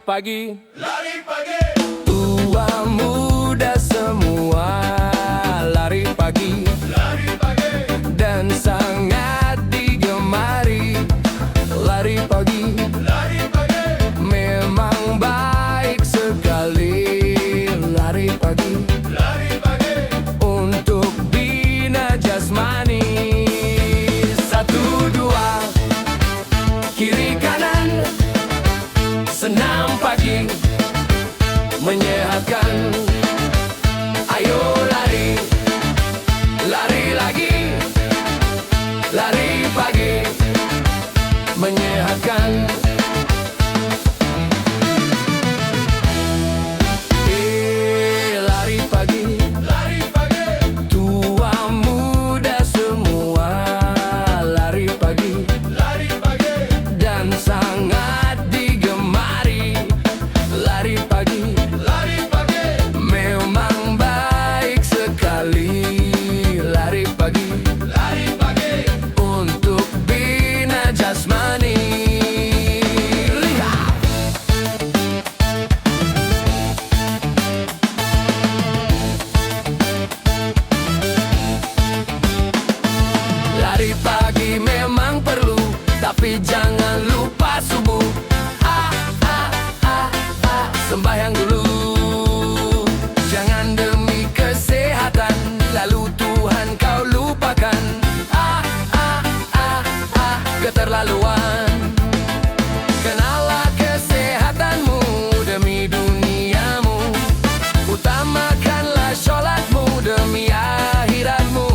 pagi. Lari pagi, Tua muda semua lari pagi lari pagi, dan sangat digemari. Lari pagi lari pagi, memang baik sekali. Lari pagi lari pagi, untuk bina jasmani. Satu dua kiri kanan, senam pagi menyehatkan. Ayo lari, lari lagi, lari pagi menyehatkan. Lari pagi, lari pagi, tua muda semua lari pagi lari pagi, dan sangat digemari. Lari pagi lari pagi, memang baik sekali. Lari pagi lari pagi, untuk bina jasmani. Lihat, lari pagi memang perlu, tapi jangan lupa subuh. Sembahyang dulu, jangan demi kesehatan lalu Tuhan kau lupakan. Keterlaluan. Kenalah kesehatanmu demi duniamu. Utamakanlah sholatmu demi akhiratmu.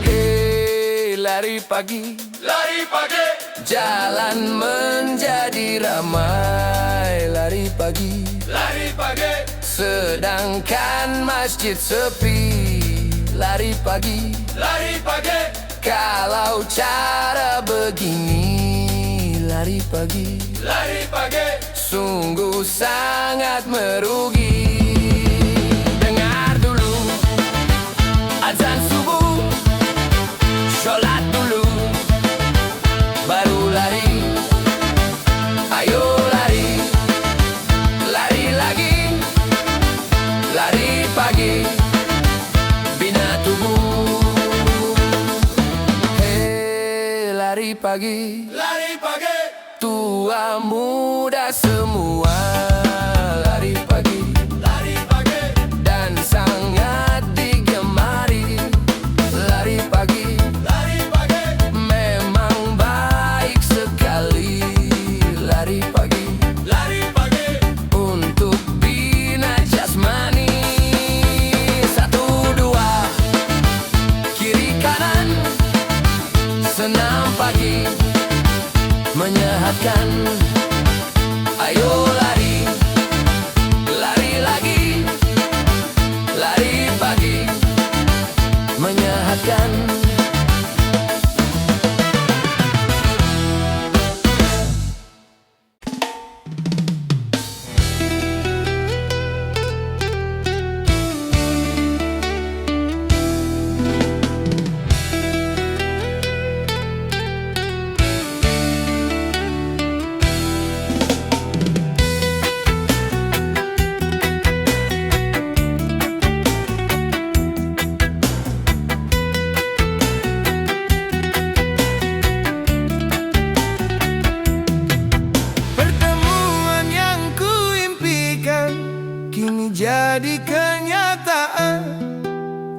Hei, lari pagi, lari pagi, jalan menjadi ramai. Lari pagi, lari pagi, sedangkan masjid sepi. Lari pagi, lari pagi, kalau cara begini. Lari pagi lari pagi, sungguh sangat merugi. Dengar dulu azan subuh, sholat dulu, baru lari. Ayo lari, lari lagi, lari pagi, bina tubuh. Hei, lari pagi, lari pagi, tua muda semua lari pagi lari pagi, dan sangat digemari. Lari pagi lari pagi, memang baik sekali. Lari pagi lari pagi, untuk bina jasmani. Satu dua kiri kanan, senam pagi menyehatkan. Ayo lari, lari lagi, lari pagi menyehatkan. Pertemuan yang kuimpikan kini jadi kenyataan.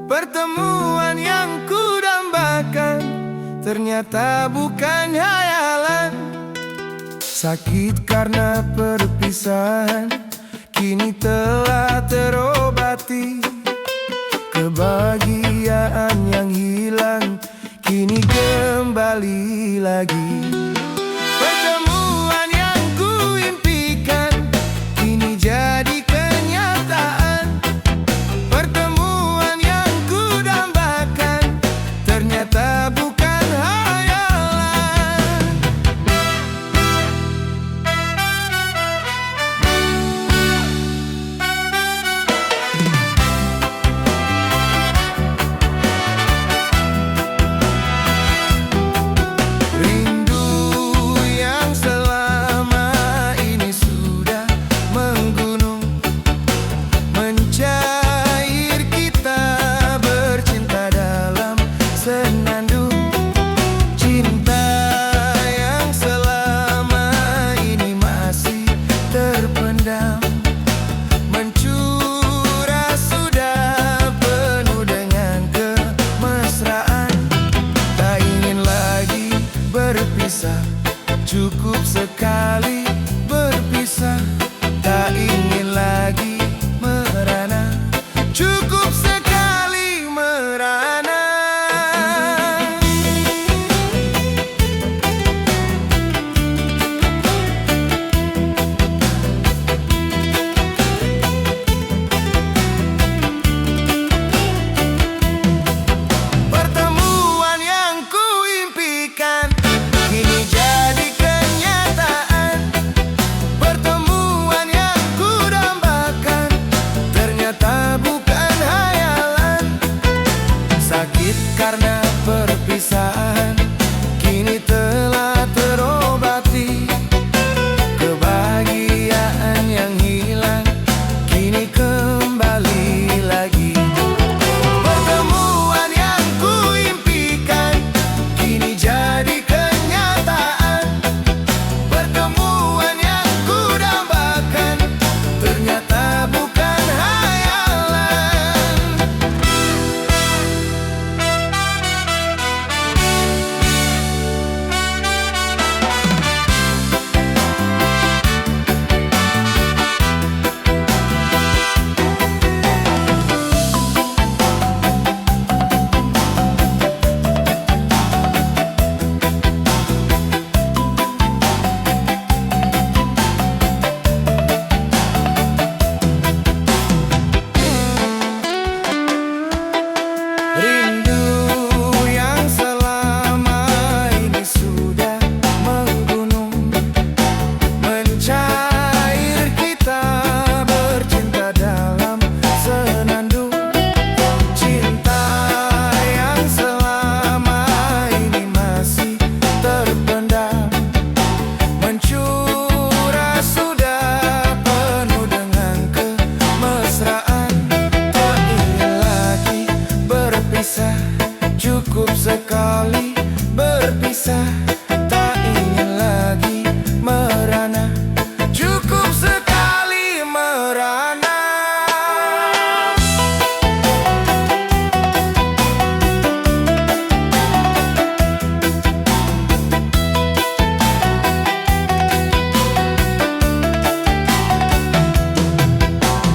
Pertemuan yang kudambakan ternyata bukan hayalan. Sakit karena perpisahan kini telah terobati. Kebahagiaan yang hilang kini kembali lagi. Pertemuan yang kuimpikan kini jadi kenyataan. Pertemuan yang kudambakan ternyata bukan hayalan. sekali berpisah, tak ingin lagi merana. Cukup sekali merana. Pertemuan yang kuimpikan kini jadi kenyataan. Pertemuan yang kudambakan ternyata bukan hayalan. Sakit karena perpisahan kini telah terobati. Kebahagiaan yang hilang kini kembali lagi. Pertemuan yang kuimpikan kini jadi kenyataan. Pertemuan yang kudambakan ternyata bukan hayalan. Rindu yang selama ini sudah menggunung, mencair kita bercinta dalam senandung. Cinta yang selama ini masih terpendam, mencurah sudah penuh dengan kemesraan. Tak ingin lagi berpisah, cukup sekali berpisah. Tak ingin lagi merana, cukup sekali merana.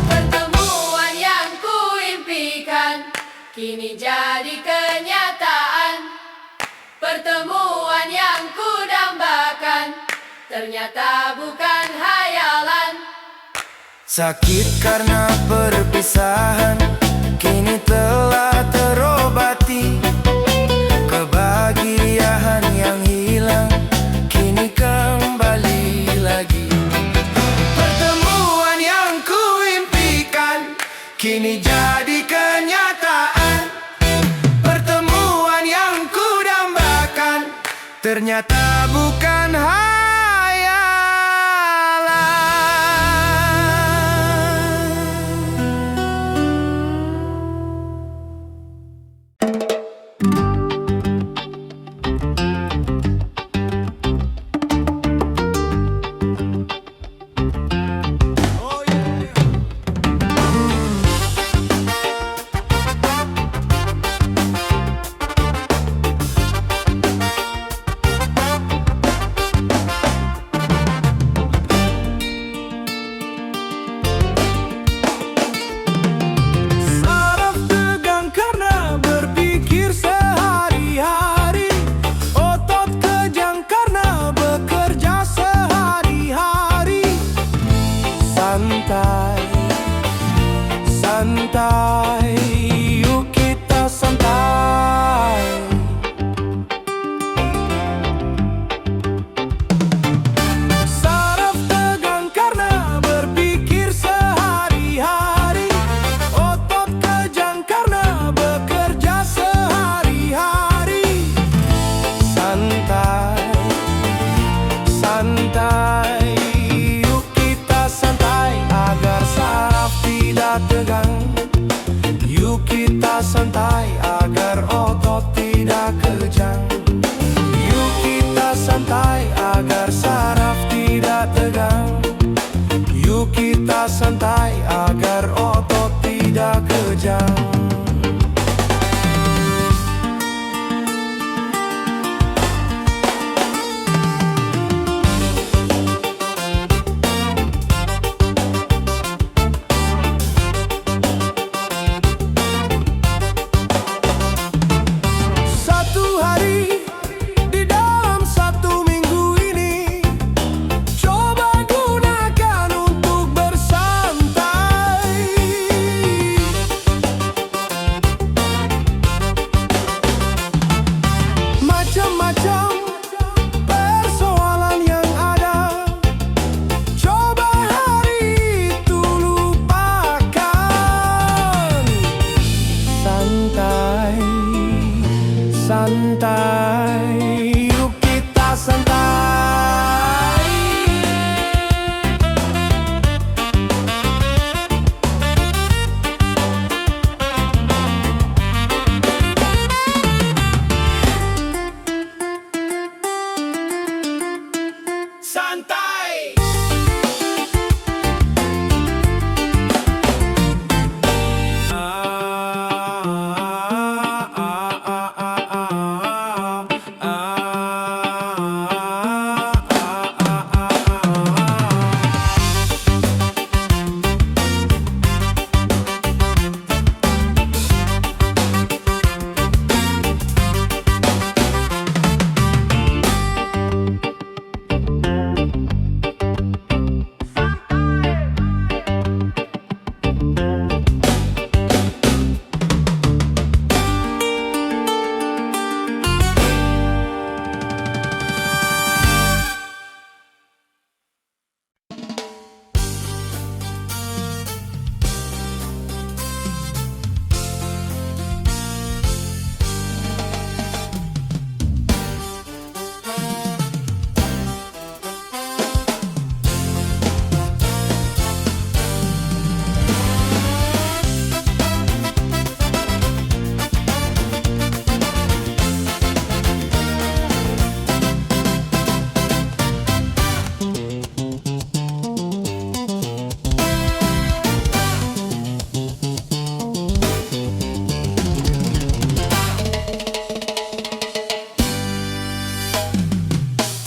Pertemuan yang kuimpikan kini jadi kenyataan. Pertemuan yang kudambakan ternyata bukan hayalan. Sakit karena perpisahan kini telah terobati. Kebahagiaan yang hilang kini kembali lagi. Pertemuan yang kuimpikan kini jadi kenyataan. Pertemuan yang kudambakan ternyata bukan hayalan. Saraf tegang karena berpikir sehari-hari. Otot kejang karena bekerja sehari-hari. Santai, santai, yuk kita santai. Saraf tegang karena berpikir sehari-hari. Otot kejang karena bekerja sehari-hari. Santai, santai, yuk kita santai agar saraf tidak tegang. Yuk kita santai agar otot tidak kejang. Yuk kita santai agar saraf tidak tegang. Yuk kita santai agar otot tidak kejang. santai.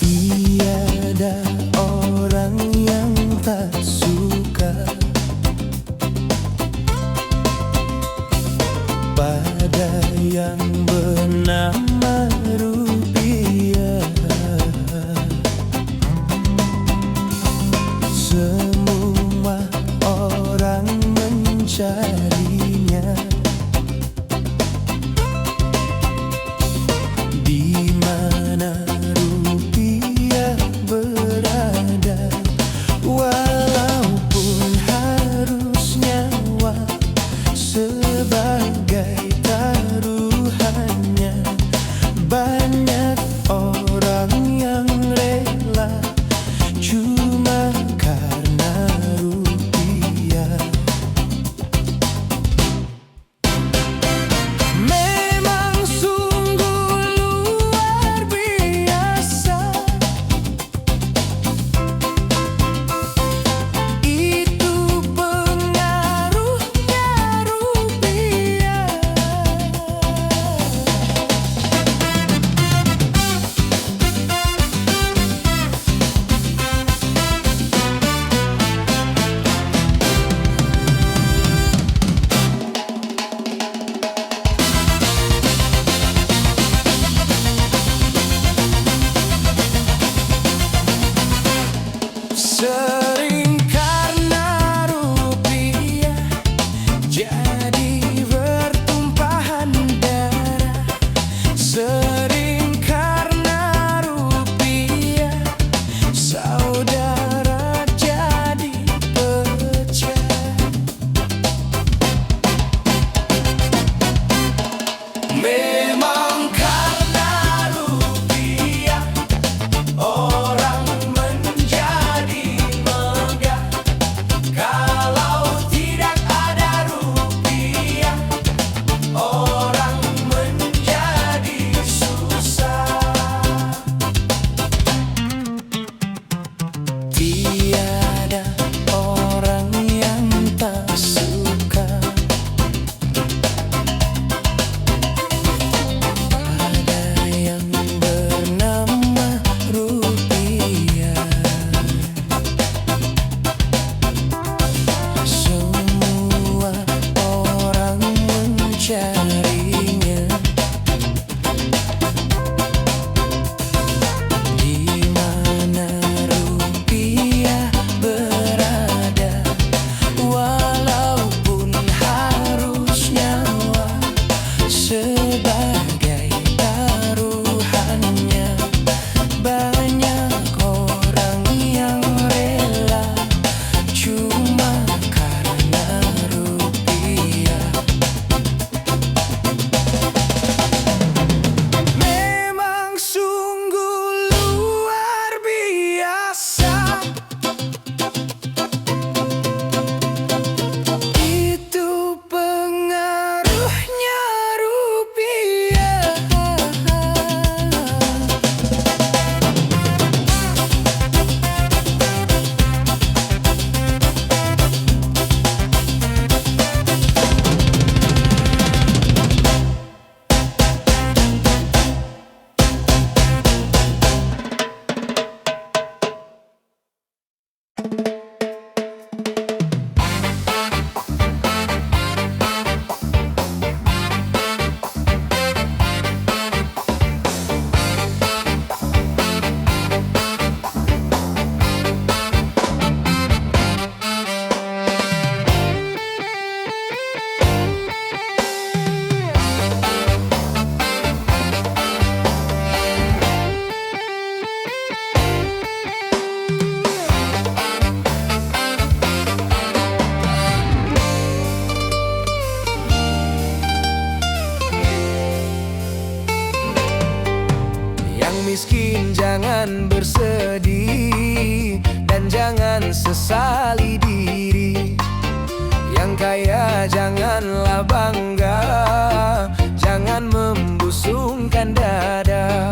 Tiada orang yang tak suka pada yang bernama rupiah. Semua orang mencarinya, di mana rupiah berada, walaupun harus nyawa sebagai taruhannya. Banyak orang yang rela cuma karena jangan sesali diri. Yang kaya janganlah bangga, jangan membusungkan dada.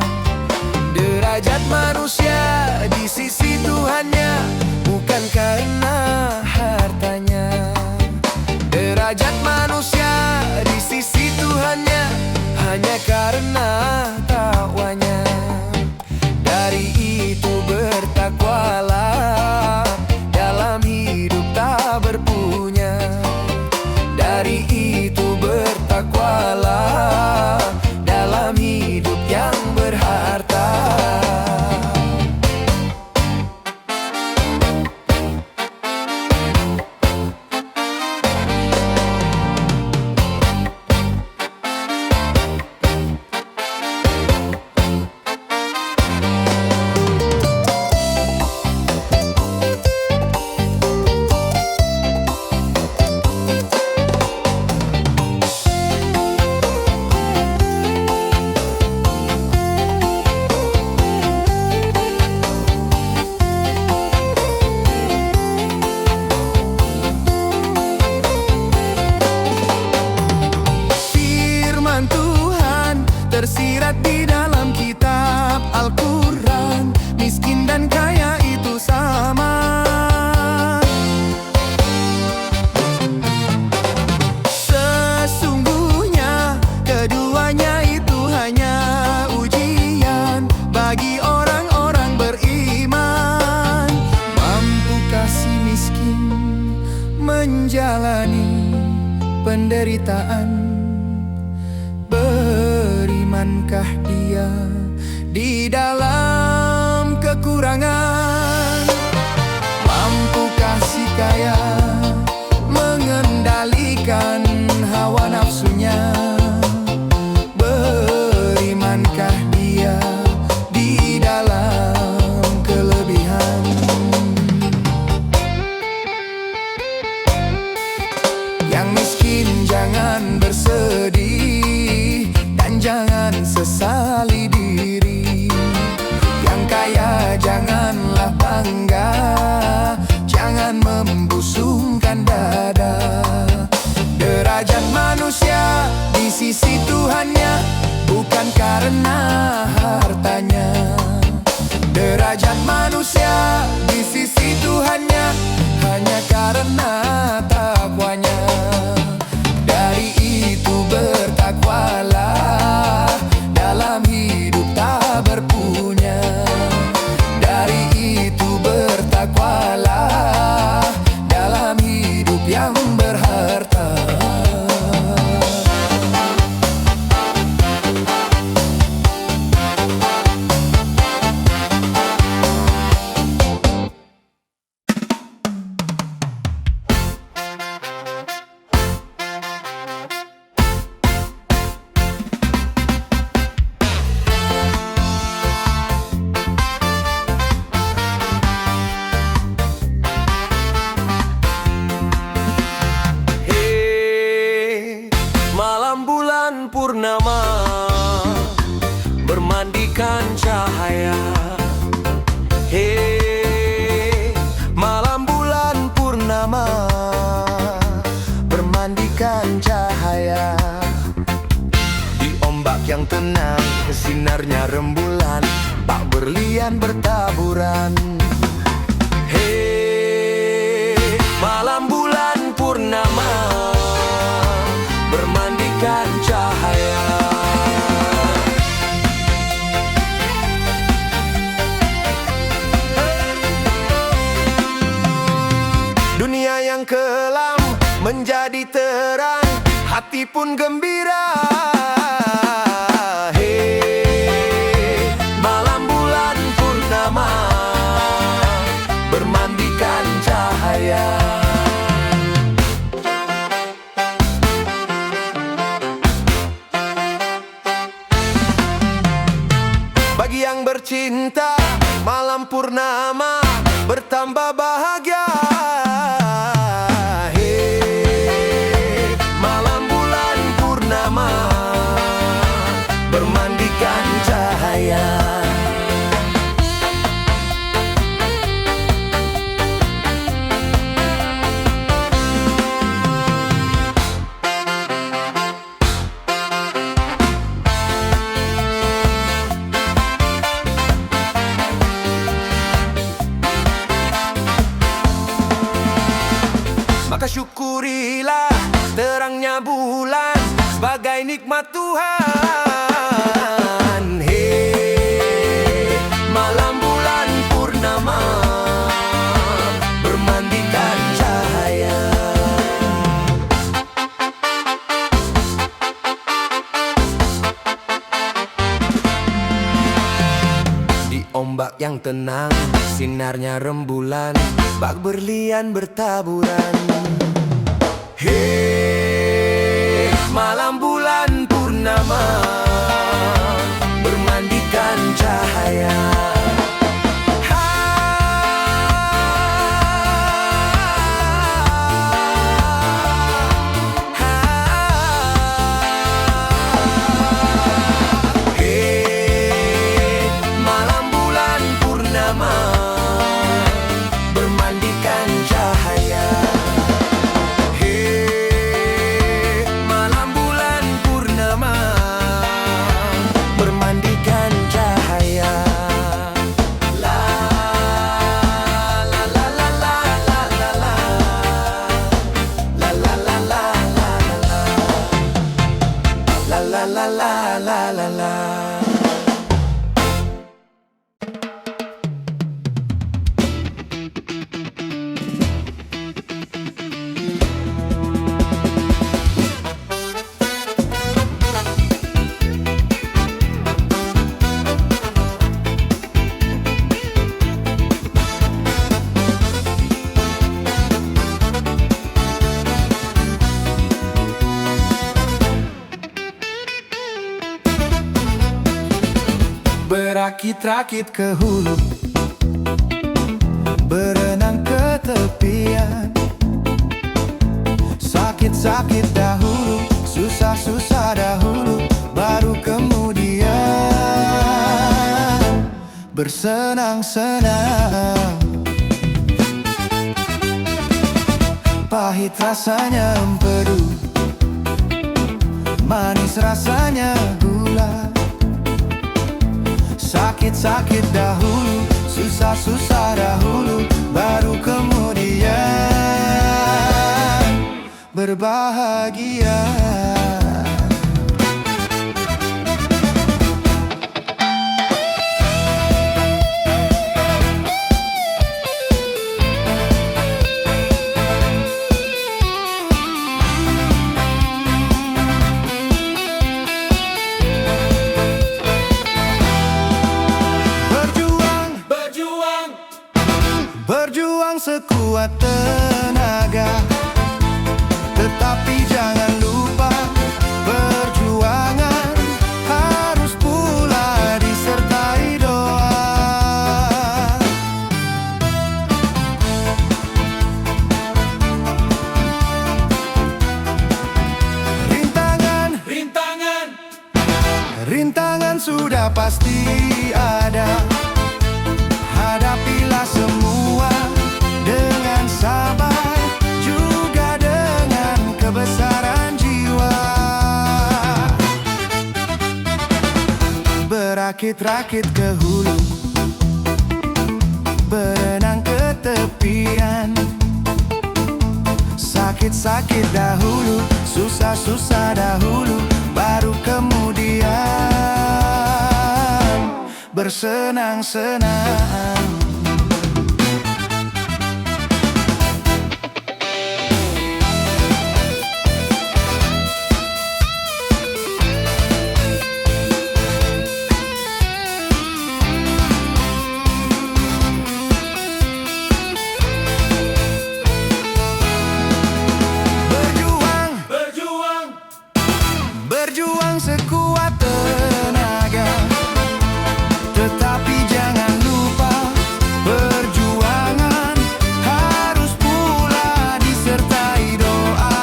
Derajat manusia di sisi Tuhannya bukan karena hartanya. Derajat manusia di sisi Tuhannya hanya karena takwanya. Dari itu bertakwalah, dalam hidup tak berpunya. Dari itu bertakwalah, dalam hidup yang berharta. Tersirat di dalam kitab Al-Quran, miskin dan kaya itu sama. Sesungguhnya keduanya itu hanya ujian bagi orang-orang beriman. Mampukah si miskin menjalani penderitaan? Berimankah dia di dalam kekurangan? Mampukah si kaya mengendalikan hawa nafsunya? Berimankah dia di dalam kelebihan? Yang miskin jangan bersedih, jangan sesali diri. Yang kaya janganlah bangga, jangan membusungkan dada. Derajat manusia di sisi Tuhannya bukan karena hartanya. Derajat manusia di sisi Tuhannya hanya karena takwanya. Dari itu bertakwalah, dalam hidup tak berpunya. Dari itu bertakwalah, dalam hidup yang berharta. Purnama bermandikan cahaya. Hei, malam bulan purnama bermandikan cahaya. Di ombak yang tenang, sinarnya rembulan, tak berlian bertaburan. Hei, malam bulan purnama bermandikan cahaya. Dunia yang kelam menjadi terang, hati pun gembira. Hei, malam bulan purnama bermandikan cahaya. Bagi yang bercinta, malam purnama bertambah bahagia. Hei, malam bulan purnama bermandikan cahaya. maka syukurilah terangnya bulan sebagai nikmat Tuhan. Hei, malam bulan purnama bermandikan cahaya. Di ombak yang tenang, sinarnya rembulan, bak berlian bertaburan. Hei, malam bulan purnama bermandikan cahaya. Hei, malam bulan purnama bermandikan cahaya. Hei, malam bulan purnama bermandikan cahaya. La la la la la la la la. La la la la la la. La la la la la la la. Berakit-rakit ke hulu, berenang ke tepian. Sakit-sakit dahulu, susah-susah dahulu, baru kemudian bersenang-senang. Pahit rasanya empedu, manis rasanya gula. Sakit-sakit dahulu, susah-susah dahulu, baru kemudian berbahagia. Berjuang sekuat tenaga, tetapi jangan lupa perjuangan harus pula disertai doa. Rintangan sudah pasti ada. Hadapilah semua dengan sabar, juga dengan kebesaran jiwa. Berakit-rakit ke hulu, berenang ke tepian. Sakit-sakit dahulu, susah-susah dahulu, baru kemudian bersenang-senang. Berjuang sekuat tenaga, tetapi jangan lupa perjuangan harus pula disertai doa.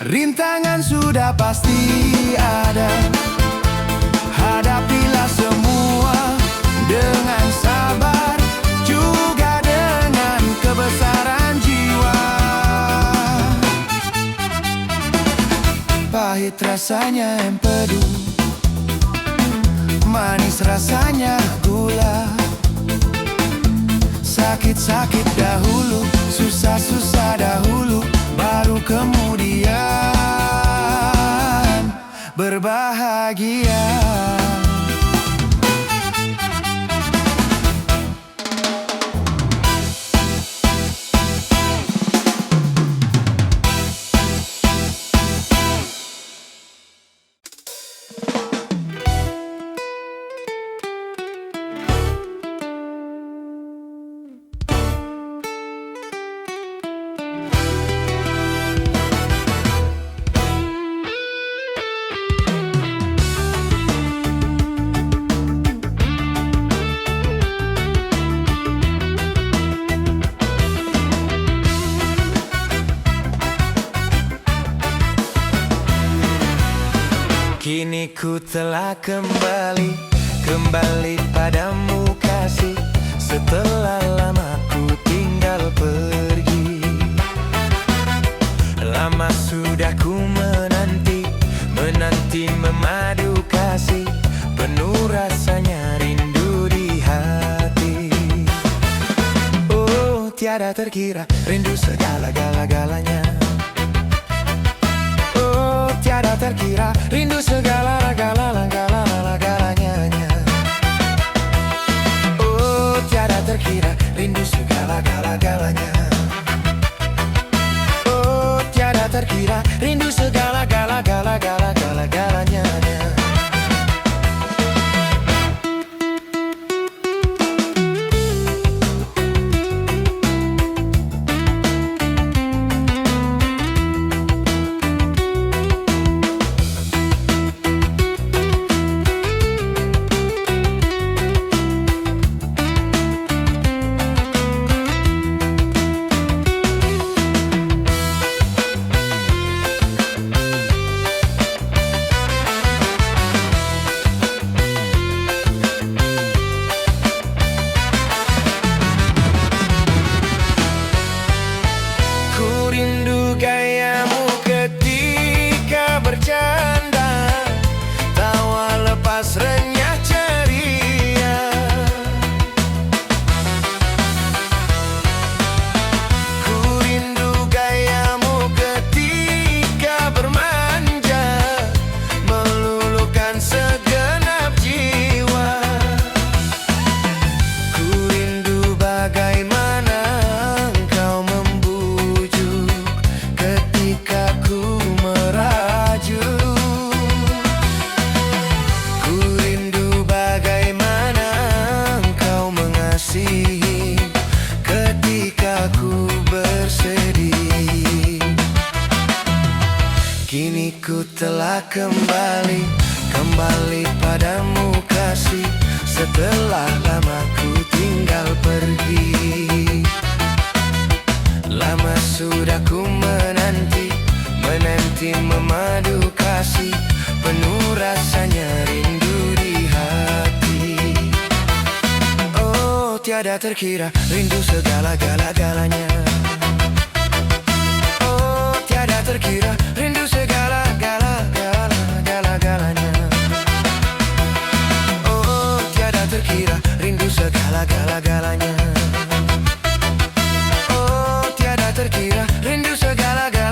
Rintangan sudah pasti ada. Hadapilah semua dengan sabar, juga dengan kebesaran jiwa. Pahit rasanya empedu, manis rasanya gula. Sakit-sakit dahulu, susah-susah dahulu, baru kemudian berbahagia. Kini ku telah kembali padamu kasih. Setelah lama ku tinggal pergi, lama sudah ku menanti memadu kasih. Penuh rasanya rindu di hati. Oh, tiada terkira rindu segala-galanya. Tiada terkira rindu segala-galanya. Oh, tiada terkira rindu segala-galanya. Oh, tiada terkira rindu segala-galanya. Rindu gayamu ketika bercanda, tawa lepas renyah ceria. Ku rindu gayamu ketika bermanja, meluluhkan segenap jiwa. Ku rindu bagaimana engkau ketika ku merajuk. Ku rindu bagaimana engkau mengasihi ketika ku bersedih. Kini ku telah kembali padamu kasih. Setelah lama ku tinggal pergi, lama sudah ku menanti memadu kasih. Penuh rasanya rindu di hati. Oh, tiada terkira rindu segala-galanya. Oh, tiada terkira rindu segala-galanya. Oh, tiada terkira rindu segala-galanya. Oh, tiada terkira rindu segala-galanya.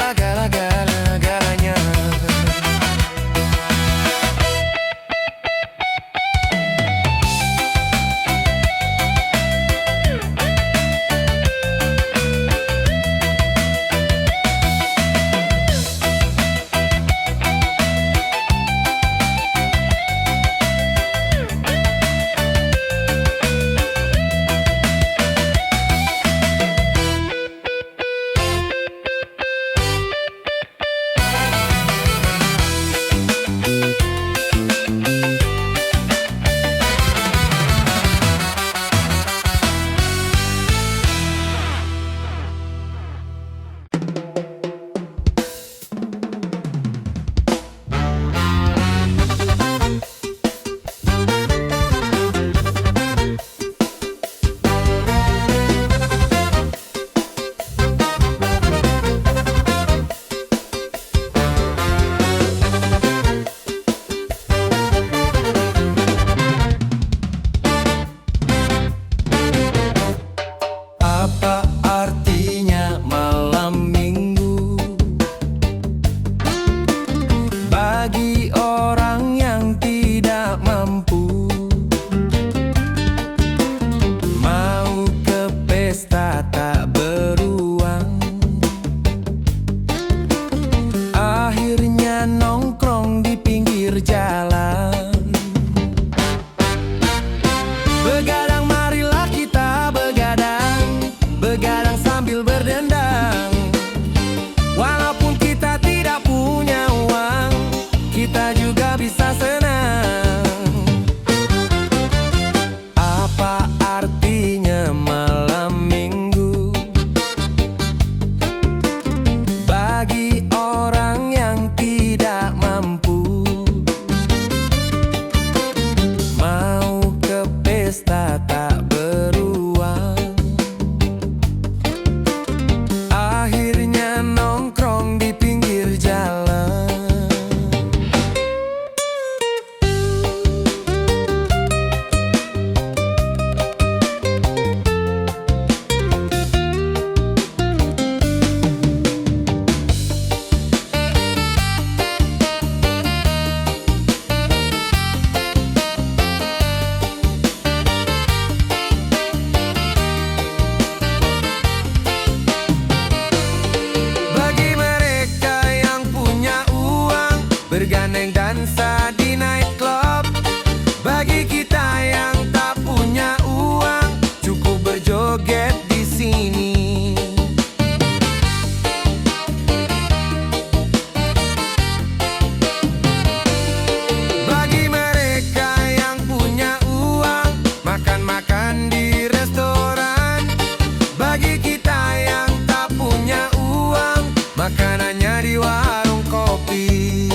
hanya di warung kopi.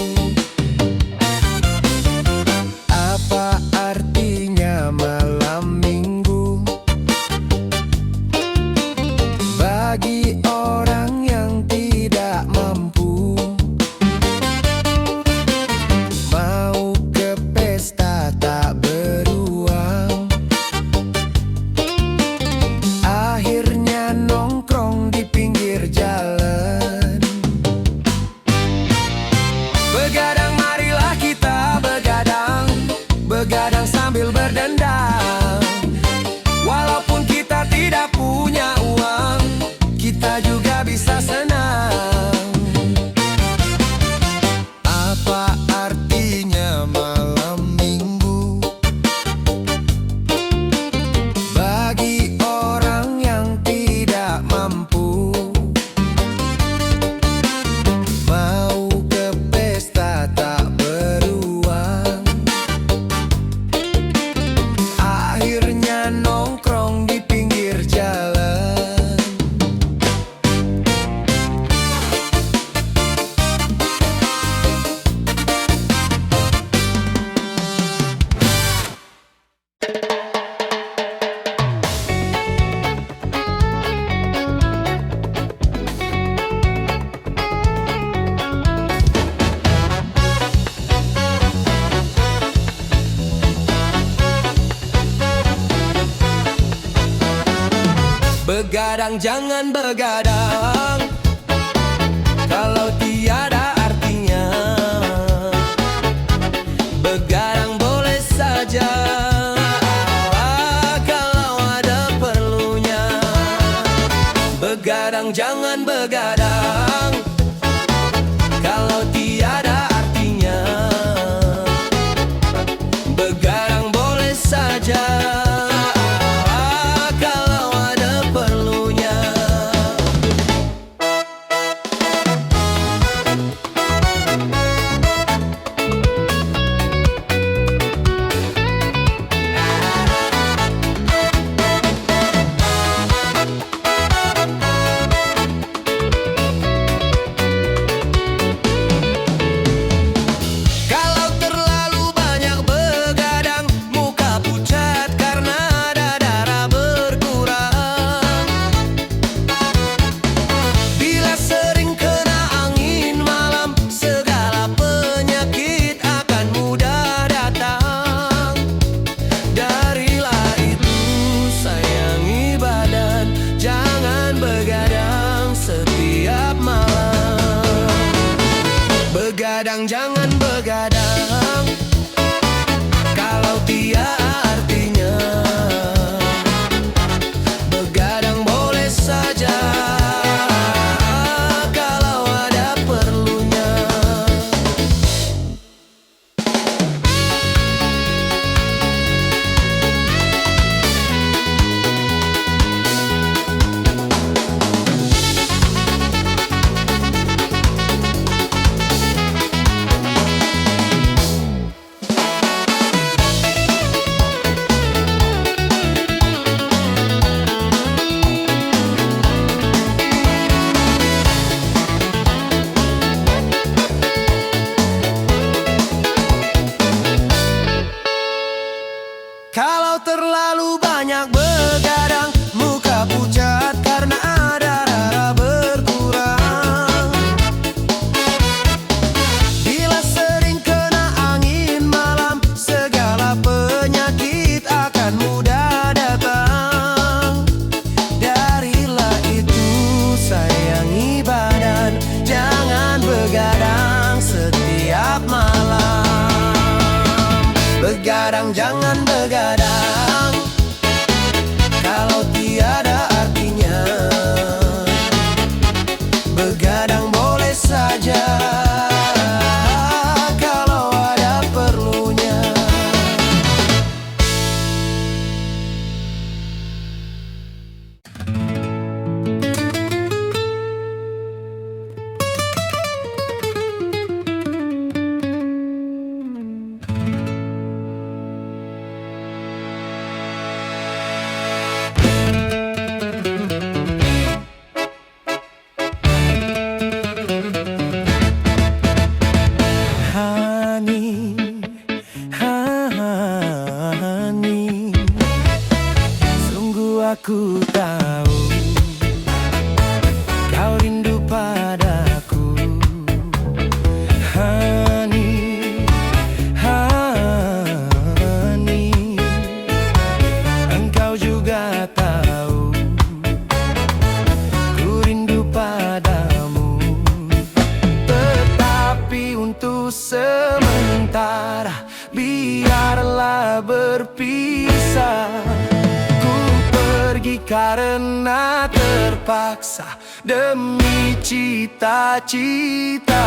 Apa artinya malam minggu bagi orang yang tidak mampu? Mau ke pesta tak beruang, akhirnya nongkrong di pinggir jalan. Begadang, marilah kita begadang, begadang sambil berdendang. Walaupun kita tidak punya uang, kita juga bisa senang. Apa artinya malam minggu bagi orang yang tidak mampu? Mau ke pesta tak beruang, akhirnya nongkrong di pinggir jalan. Begadang, jangan begadang kalau tiada artinya. Begadang boleh saja kalau ada perlunya. Begadang, jangan begadang kalau tiada artinya. Begadang boleh saja kalau ada perlunya. Kalau terlalu banyak begadang, muka pucat karena ada darah berkurang. Bila sering kena angin malam, segala penyakit akan mudah datang. Darilah itu sayangi badan, jangan begadang setiap malam. Begadang, jangan begadang kalau tiada artinya. Begadang boleh saja kalau ada perlunya. Kalau terlalu banyak begadang, muka pucat karena ada darah berkurang. Bila sering kena angin malam, segala penyakit akan mudah datang. Darilah itu sayangi badan, jangan begadang setiap malam. Begadang, jangan begadang kalau tiada artinya. Begadang boleh saja kalau ada perlunya. sementara, biarlah berpisah. Ku pergi karena terpaksa demi cita-cita.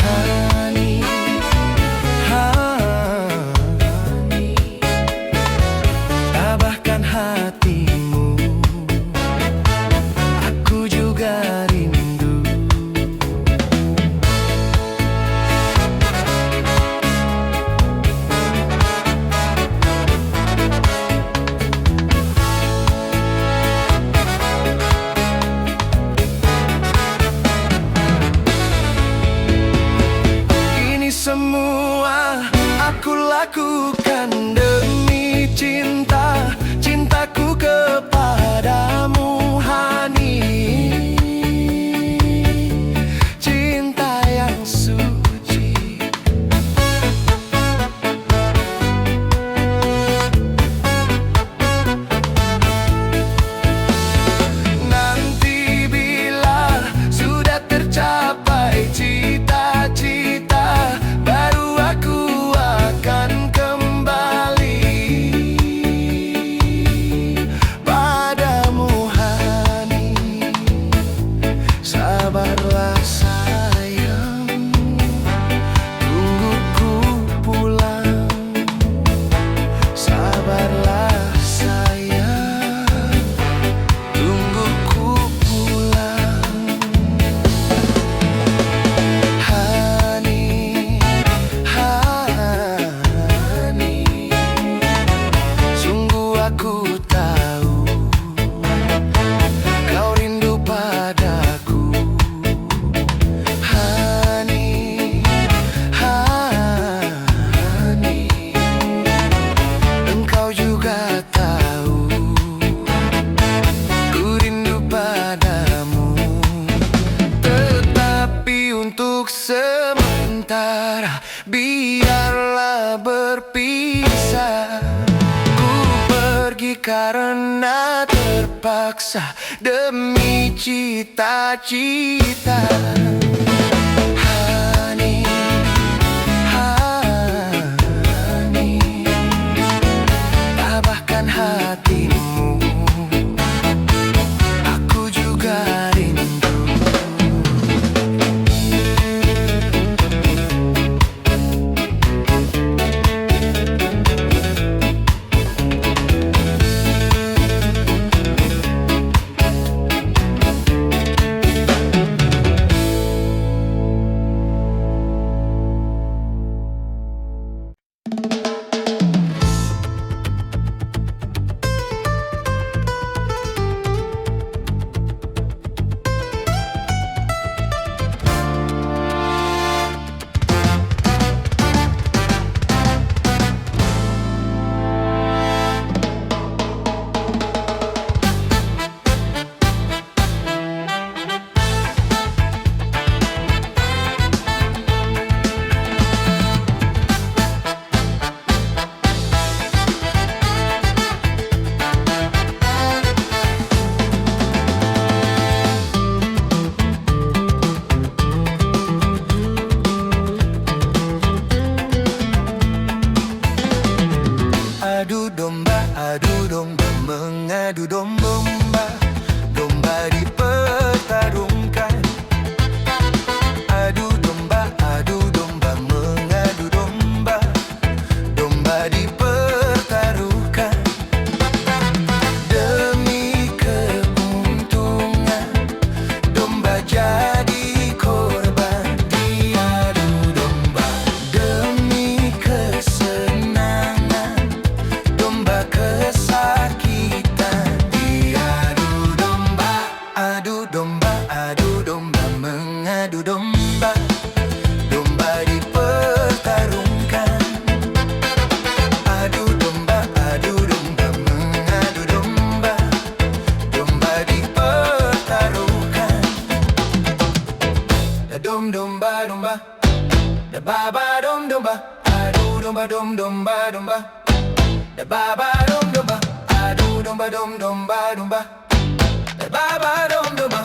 Hani, hani, tabahkan hatimu, aku juga rindu. Ini semua aku lakukan demi cinta, cintaku kepadamu Hani, cinta yang suci. Nanti bila sudah tercapai cita-cita, baru aku akan kembali padamu Hani. Sabarlah sayang, tunggu ku pulang. Sabarlah sayang, tunggu ku pulang. Hani, hani, sungguh aku tahu kau rindu padaku. Hani, hani, engkau juga tahu ku rindu padamu. Tetapi untuk sementara, biarlah berpisah. Ku pergi karena terpaksa demi cita-cita. Hani, hani, tabahkan hatimu, aku juga rindu. Adu domba, mengadu domba, domba dipertarungkan. Adu domba, mengadu domba, domba dipertaruhkan. Demi keuntungan, domba jadi korban diadu domba. Demi kesenangan, domba kesakitan diadu domba. Adu domba, mengadu domba, domba dipertarungkan. Adu domba, mengadu domba, domba dipertaruhkan. Da dom domba domba, da baba dom domba, adu domba dom domba domba. Da baba dom domba, adu domba dom domba domba. Da baba dom domba.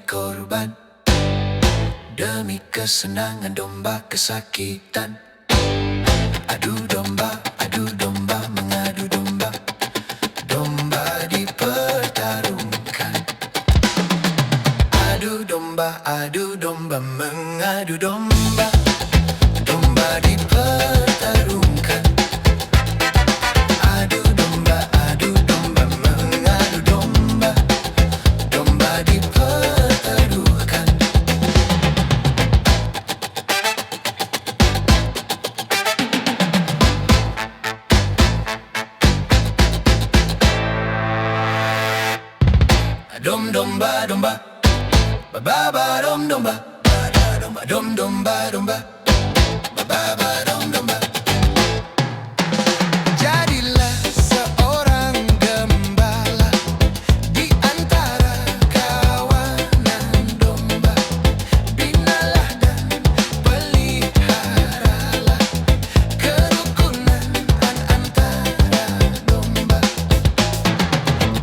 korban. Demi kesenangan domba kesakitan. Adu domba mengadu domba. Domba dipertarungkan. Adu domba mengadu domba. Domba dipertarungkan. Adu domba mengadu domba. Domba dipertaruhkan. Dom domba domba, ba ba ba dom domba, ba da domba dom domba domba, ba ba ba dom domba. Jadilah seorang gembala di antara kawanan domba. Binalah dan peliharalah kerukunan antara domba.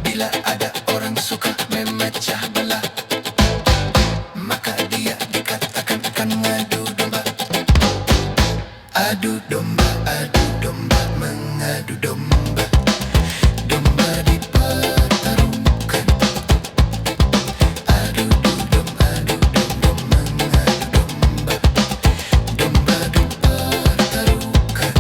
Bila ada orang suka memecah belah, maka dia dikatakan akan mengadu domba. Adu domba mengadu domba. Domba dipertarungkan. Adu domba mengadu domba. Domba dipertarungkan.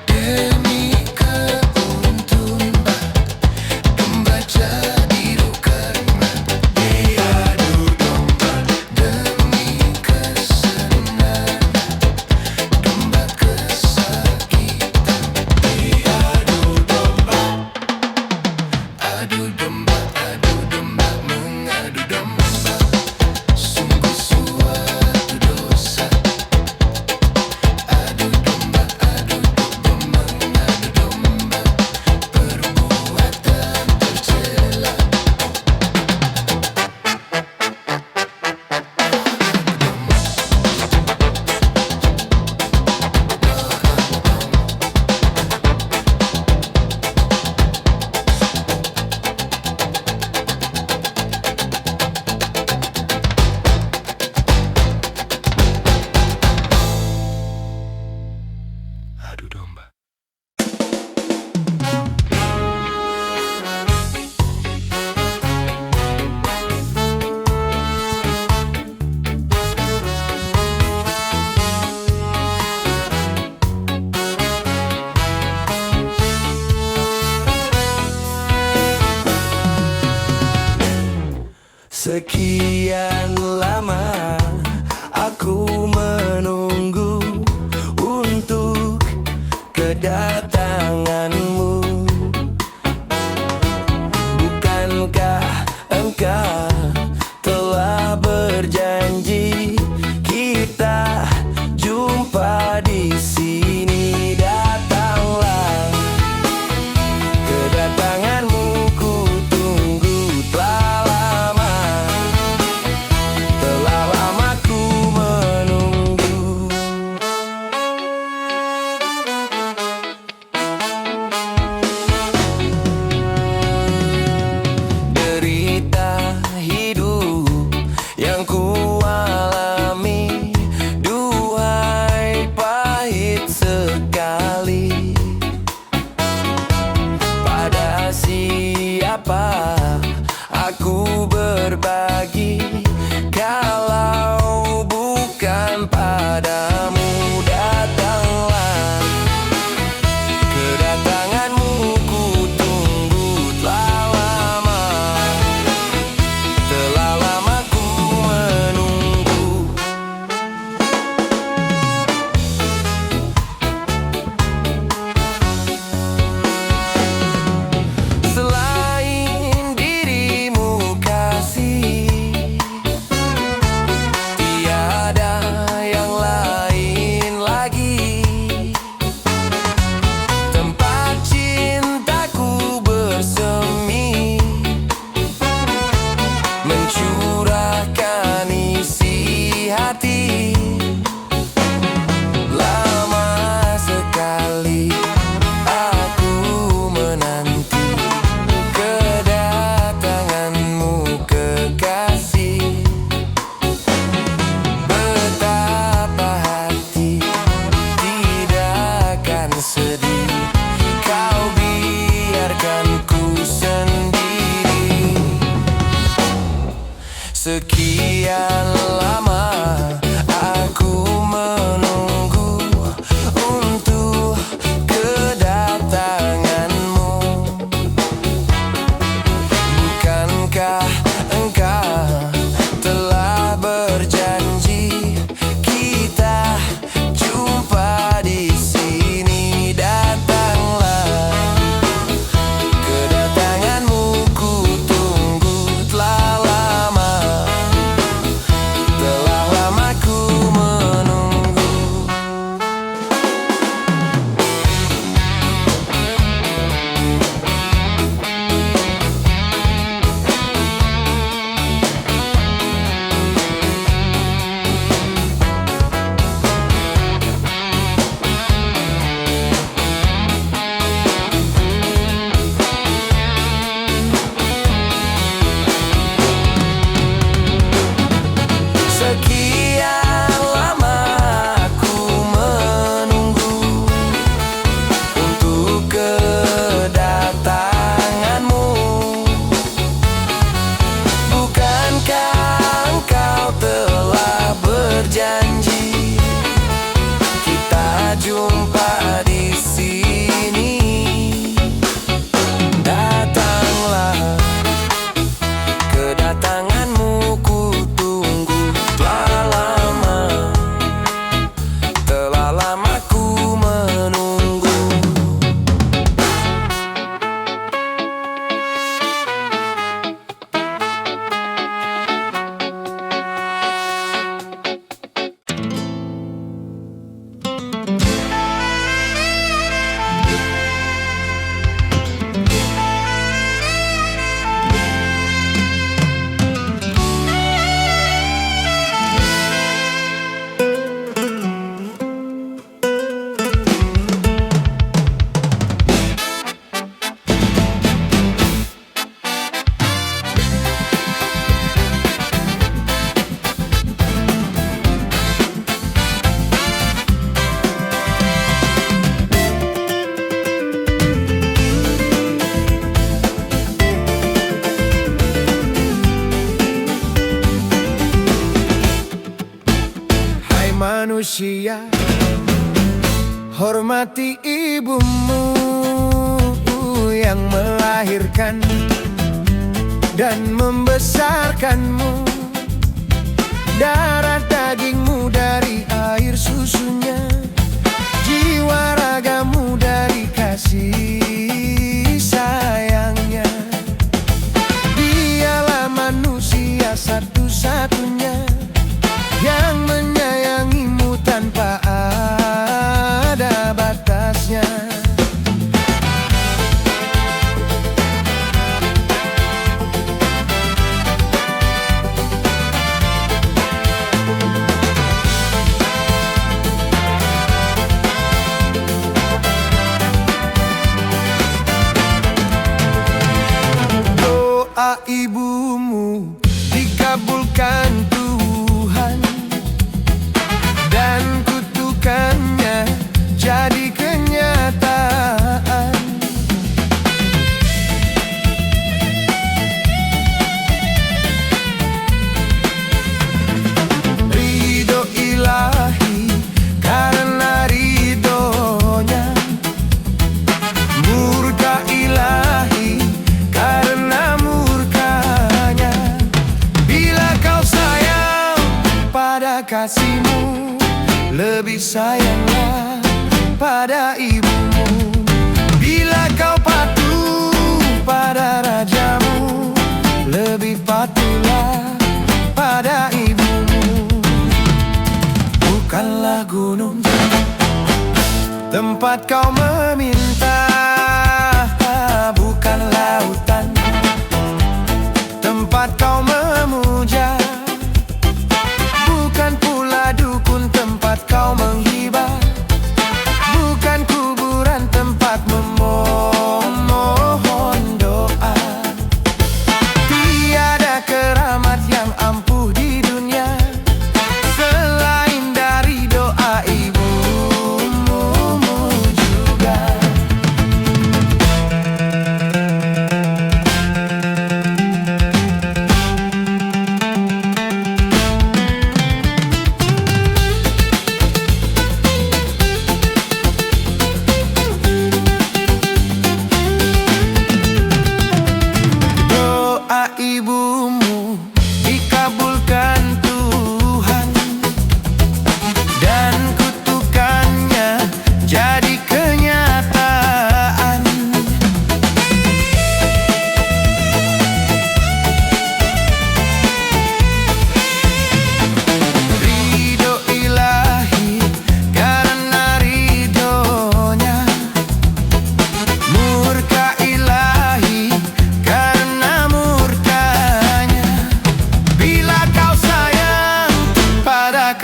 Demi keuntungan, domba jadi rukarman. Diadu domba demi kesenangan, domba kesakitan. Diadu domba. Adu domba mengadu domba. Sungguh suatu dosa. Adu domba mengadu domba. Perbuatan tercela. Adu domba. Sekian lama aku menunggu untuk kedatanganmu. Bukankah engkau telah berjanji kita jumpa di sini? Datanglah, kedatanganmu ku tunggu telah lama. Sekian lama aku menunggu untuk kedatanganmu. Bukankah engkau telah berjanji kita jumpa di sini? Datanglah, kedatanganmu ku tunggu. Telah lama ku menunggu. Sekian lama aku menunggu untuk kedatanganmu. Bukankah engkau telah berjanji kita jumpa di sini? Datanglah, kedatanganmu ku tunggu. Telah lama ku menunggu. Manusia, hormati ibumu yang melahirkan dan membesarkanmu. Darah dagingmu dari air susunya, jiwa ragamu dari kasih sayangnya. Dialah manusia satu-satunya yang menyayangimu tanpa ada batasnya. Doa ibumu dikabulkan Tuhan, dan kutukannya jadi kenyataan. Ridho ilahi karena ridhonya, murka ilahi karena murkanya. Bila kau sayang pada kasihmu, lebih sayanglah pada ibumu. Bila kau patuh pada rajamu, lebih patuhlah pada ibumu. Bukanlah gunung tempat kau meminta, bukan lautan tempat kau memuja, bukan pula dukun tempat kau menghibah, bukan ku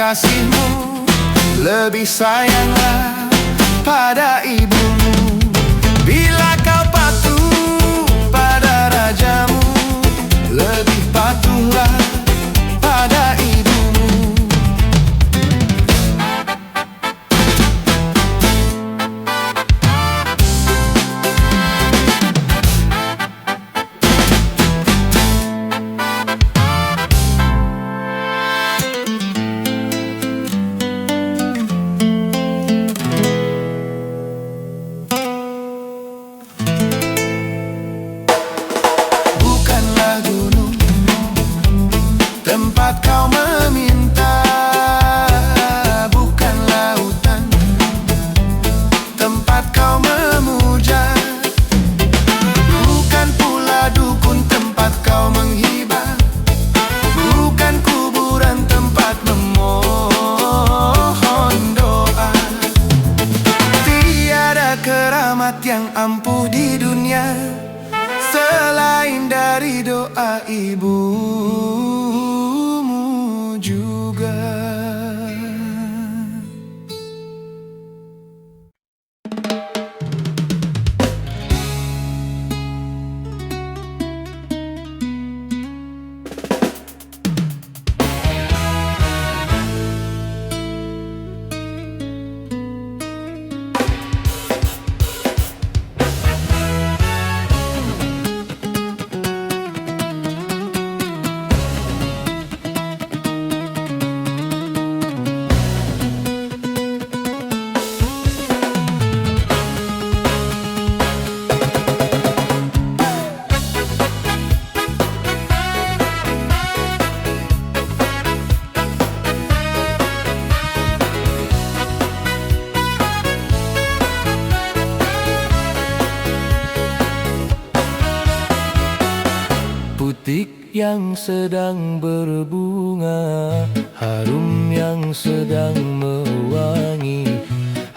kasihmu, lebih sayanglah pada ibumu. Bila kau patuh pada rajamu, lebih patuhlah pada ibumu. Bukanlah gunung tempat kau meminta, bukan lautan tempat kau memuja, bukan pula dukun tempat kau menghibah, bukan kuburan tempat memohon doa. Tiada keramat yang ampuh di dunia selain dari doa ibumu juga. Butik yang sedang berbunga, harum yang sedang mewangi,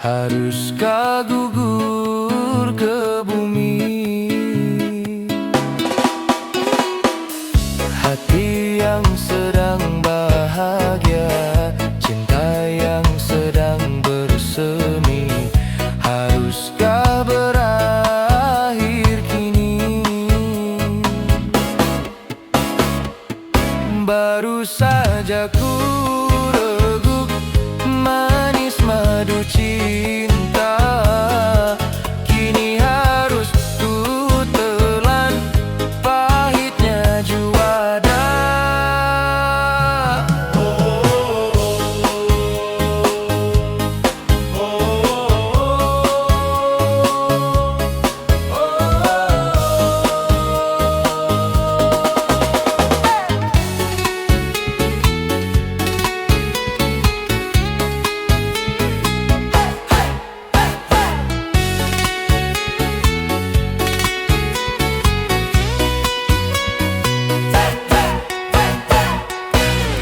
haruskah gugur ke bumi? Hati yang sedang bahagia, cinta yang sedang bersemi, haruskah berakhir kini? Baru saja ku reguk manis madu cinta, kini harus ku telan pahitnya juada.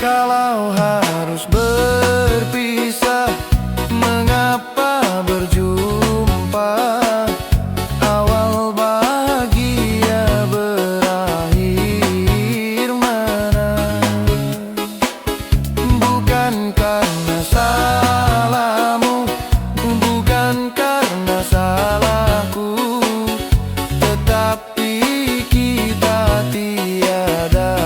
Kalau harus berpisah, mengapa berjumpa? Awal bahagia berakhir mana? Bukan karena salahmu, bukan karena salahku, tetapi kita tiada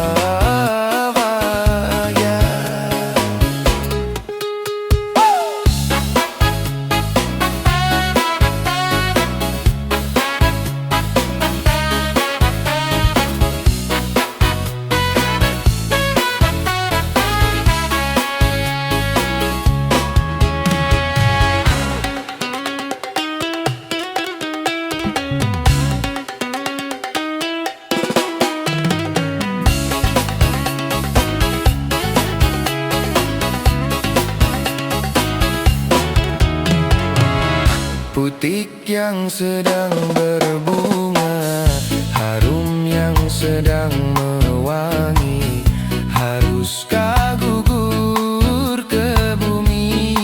butik yang sedang berbunga, harum yang sedang mewangi, haruskah gugur ke bumi?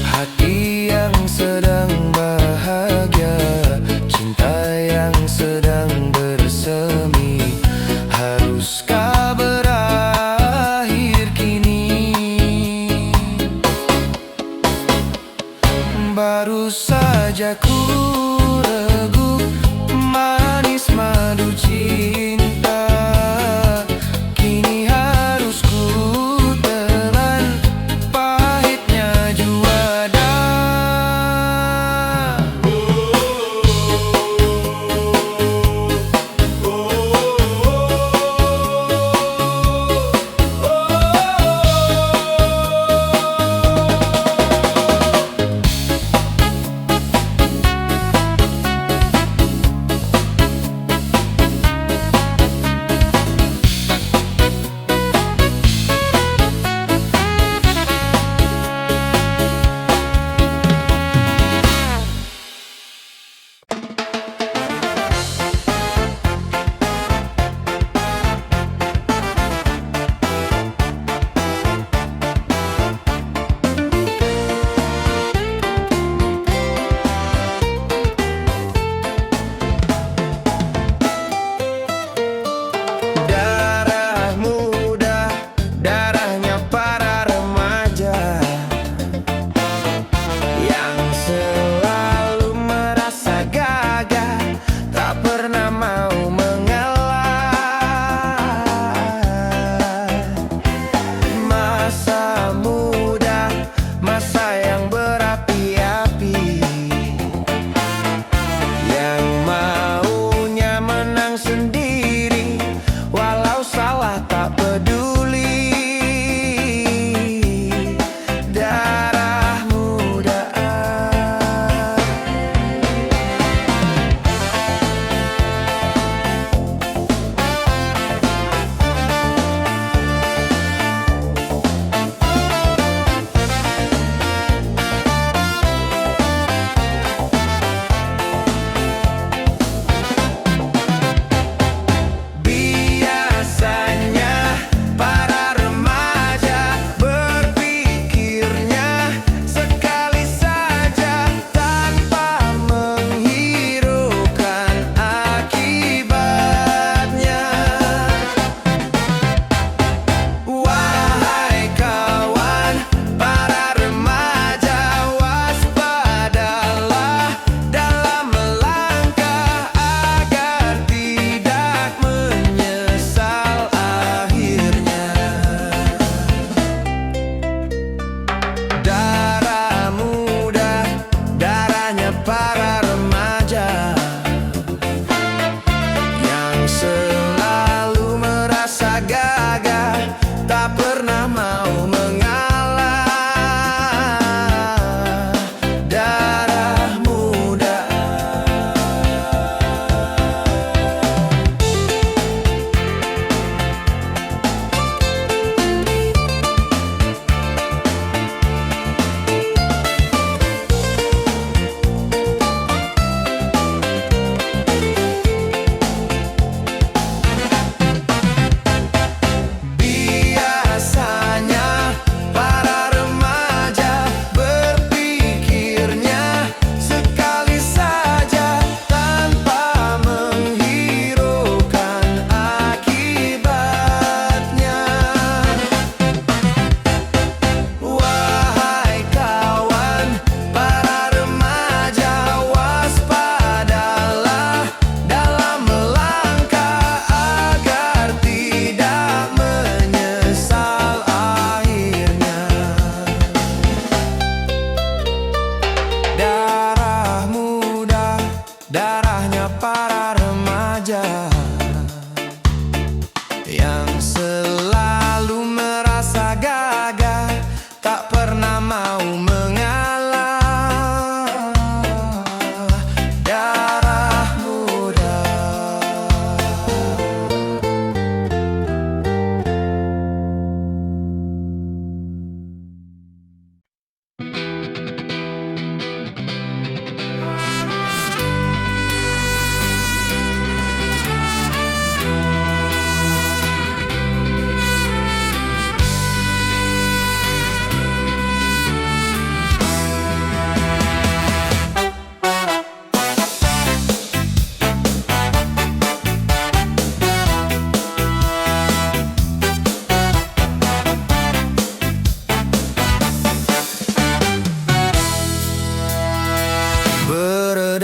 Hati yang sedang bahagia, cinta yang sedang bersemi, haruskah berakhir saja ku regu, manis madu cinta. Kini harus ku telan pahitnya juada.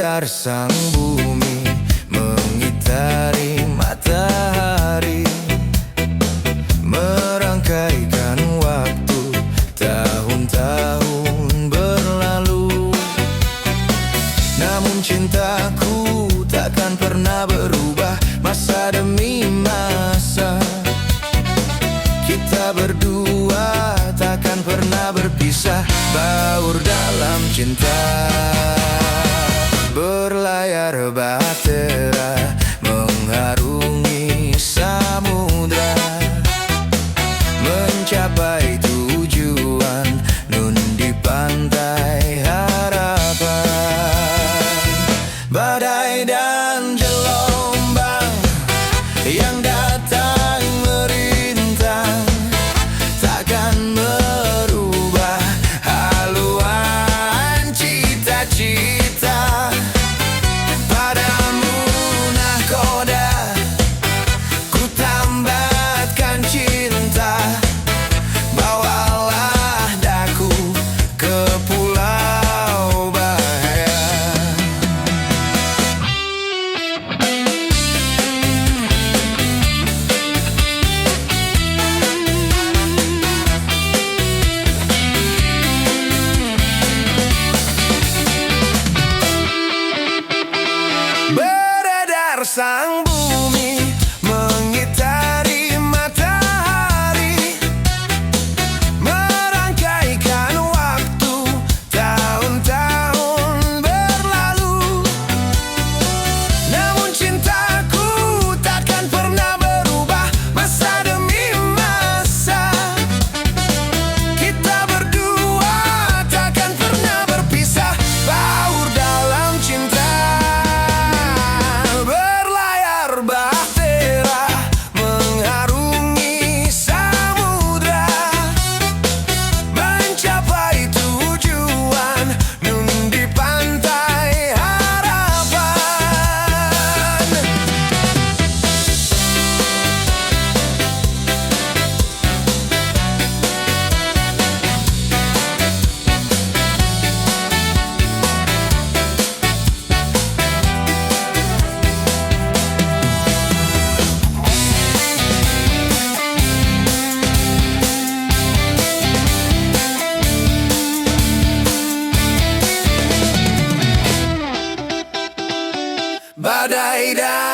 Beredar sang bumi mengitari matahari, merangkaikan waktu, tahun-tahun berlalu. Namun cintaku takkan pernah berubah, masa demi masa. Kita berdua takkan pernah berpisah, baur dalam cinta. Berlayar bahtera mengharungi samudra, mencapai tujuan nun di pantai harapan. Badai dan gelombang yang datang merintang takkan merubah haluan cita-cita. Padamu nahkoda ku tambatkan cinta, bawalah daku ke pulau bahaya. Beredar sang bumi mengitari matahari, merangkaikan waktu, tahun-tahun berlalu. Namun cintaku takkan pernah berubah, masa demi masa. Kita berdua takkan pernah berpisah, baur dalam cinta. Berlayar bahtera mengharungi samudra, mencapai tujuan nun di pantai harapan. Badai dan